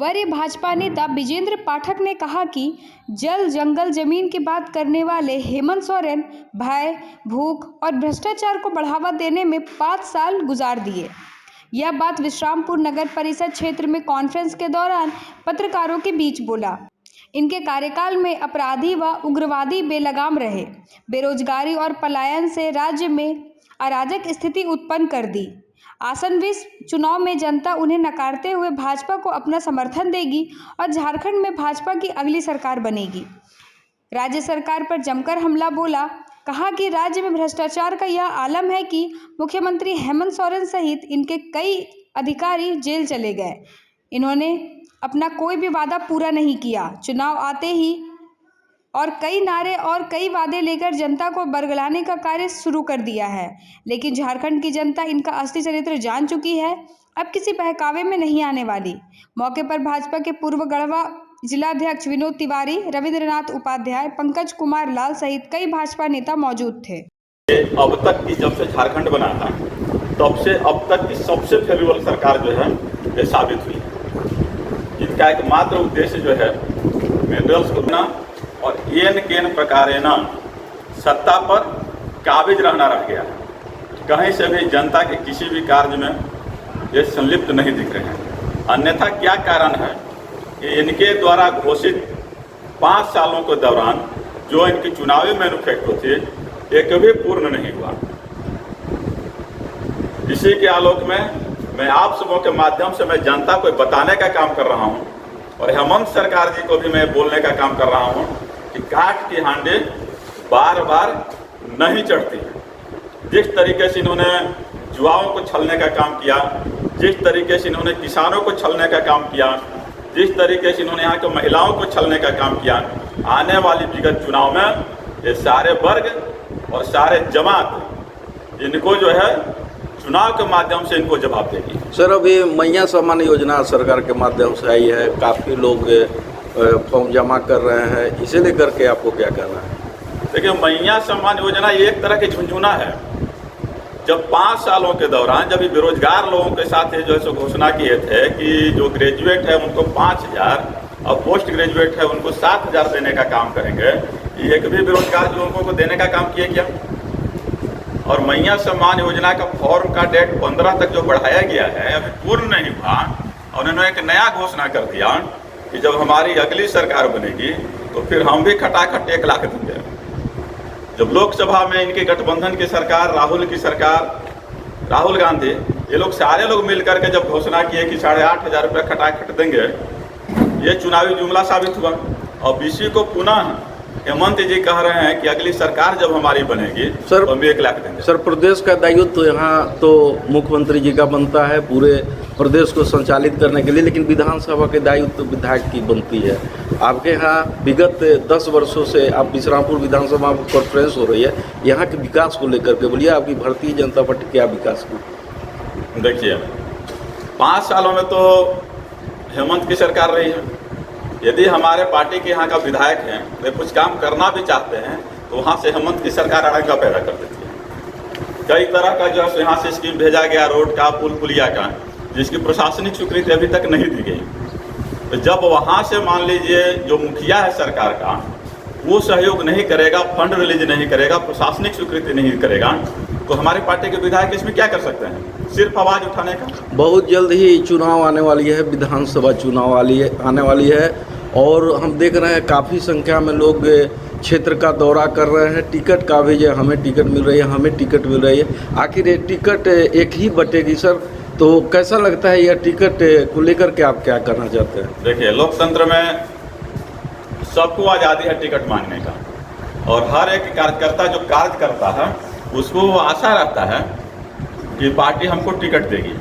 वरीय भाजपा नेता विजेंद्र पाठक ने कहा कि जल जंगल जमीन की बात करने वाले हेमंत सोरेन भय, भूख और भ्रष्टाचार को बढ़ावा देने में 5 साल गुजार दिए। यह बात विश्रामपुर नगर परिषद क्षेत्र में कॉन्फ्रेंस के दौरान पत्रकारों के बीच बोला। इनके कार्यकाल में अपराधी व उग्रवादी बेलगाम रहे, बेरोजगारी और पलायन से राज्य में अराजक स्थिति उत्पन्न कर दी। आसन्न चुनाव में जनता उन्हें नकारते हुए भाजपा को अपना समर्थन देगी और झारखंड में भाजपा की अगली सरकार बनेगी। राज्य सरकार पर जमकर हमला बोला। कहा कि राज्य में भ्रष्टाचार का यह आलम है कि मुख्यमंत्री हेमंत सोरेन सहित इनके कई अधिकारी जेल चले गए। इन्होंने अपना कोई भी वादा पूरा नहीं किया। चुनाव आते ही और कई नारे और कई वादे लेकर जनता को बरगलाने का कार्य शुरू कर दिया है, लेकिन झारखंड की जनता इनका असली चरित्र जान चुकी है। अब किसी बहकावे में नहीं आने वाली। मौके पर भाजपा के पूर्व गढ़वा जिलाध्यक्ष विनोद तिवारी, रविंद्रनाथ उपाध्याय, पंकज कुमार लाल सहित कई भाजपा नेता मौजूद थे। अब तक की जब से झारखंड बना था तब से अब तक की सबसे फेवरेबल सरकार जो है ये साबित हुई है। इनका एकमात्र उद्देश्य जो है मिनरल्स को देना और एन केन प्रकारेण सत्ता पर काबिज रहना रह गया है। कहीं से भी जनता के किसी भी कार्य में ये संलिप्त नहीं दिख रहे हैं। अन्यथा क्या कारण है कि इनके द्वारा घोषित 5 सालों के दौरान जो इनके चुनावी मैनिफेस्टो थे एक भी पूर्ण नहीं हुआ। इसी के आलोक में मैं आप सबों के माध्यम से मैं जनता को बताने का काम कर रहा हूं और हेमंत सरकार जी को भी मैं बोलने का काम कर रहा हूं कि काठ की हांडी बार बार नहीं चढ़ती है। जिस तरीके से इन्होंने युवाओं को छलने का काम किया, जिस तरीके से इन्होंने किसानों को छलने का काम किया, जिस तरीके से इन्होंने यहाँ के महिलाओं को छलने का काम किया, आने वाली विगत चुनाव में ये सारे वर्ग और सारे जमात इनको जो है चुनाव के माध्यम से इनको जवाब देगी। सर, अभी मैया सम्मान योजना सरकार के माध्यम से आई है, काफ़ी लोग फॉर्म जमा कर रहे हैं, इसे लेकर के आपको क्या कहना है? देखिए, मैया सम्मान योजना ये एक तरह की झुंझुना है। जब 5 सालों के दौरान जब बेरोजगार लोगों के साथ ये जो है घोषणा किए थे कि जो ग्रेजुएट है उनको 5,000 और पोस्ट ग्रेजुएट है उनको 7,000 देने का काम करेंगे, एक भी बेरोजगार लोगों को देने का काम किए क्या? और मैया सम्मान योजना का फॉर्म का डेट 15 तक जो बढ़ाया गया है अभी पूर्ण नहीं हुआ और उन्होंने एक नया घोषणा कर दिया कि जब हमारी अगली सरकार बनेगी तो फिर हम भी खटाखट 1 लाख देंगे। जब लोकसभा में इनके गठबंधन की सरकार, राहुल की सरकार, राहुल गांधी, ये लोग सारे लोग मिल करके जब घोषणा किए कि 8,500 रुपये खटाखट देंगे, ये चुनावी जुमला साबित हुआ। और इसी को पुनः हेमंत जी कह रहे हैं कि अगली सरकार जब हमारी बनेगी सर, तो हम 1 लाख देंगे। सर, प्रदेश का दायित्व तो यहाँ तो मुख्यमंत्री जी का बनता है पूरे प्रदेश को संचालित करने के लिए, लेकिन विधानसभा के दायित्व तो विधायक की बनती है। आपके यहाँ विगत 10 वर्षों से आप विश्रामपुर विधानसभा में कॉन्फ्रेंस हो रही है, यहाँ के विकास को लेकर के बोलिए, आपकी भारतीय जनता पार्टी क्या विकास की? देखिए, 5 सालों में तो हेमंत की सरकार रही है। यदि हमारे पार्टी के यहाँ का विधायक हैं वे कुछ काम करना भी चाहते हैं तो वहाँ से हेमंत की सरकार अड़ंगा पैदा कर देती है। कई तरह का जो है यहाँ से स्कीम भेजा गया, रोड का, पुल पुलिया का, जिसकी प्रशासनिक स्वीकृति अभी तक नहीं दी गई। तो जब वहाँ से मान लीजिए जो मुखिया है सरकार का वो सहयोग नहीं करेगा, फंड रिलीज नहीं करेगा, प्रशासनिक स्वीकृति नहीं करेगा, तो हमारी पार्टी के विधायक इसमें क्या कर सकते हैं? सिर्फ आवाज़ उठाने का। बहुत जल्द ही चुनाव आने वाली है, विधानसभा चुनाव आने वाली है और हम देख रहे हैं काफ़ी संख्या में लोग क्षेत्र का दौरा कर रहे हैं। टिकट का भी जो हमें टिकट मिल रही है, हमें टिकट मिल रही है। आखिर ये टिकट एक ही बटेगी सर, तो कैसा लगता है यह टिकट को लेकर के आप क्या करना चाहते हैं? देखिए, लोकतंत्र में सबको आज़ादी है टिकट मांगने का और हर एक कार्यकर्ता जो कार्य करता है उसको आशा रहता है कि पार्टी हमको टिकट देगी।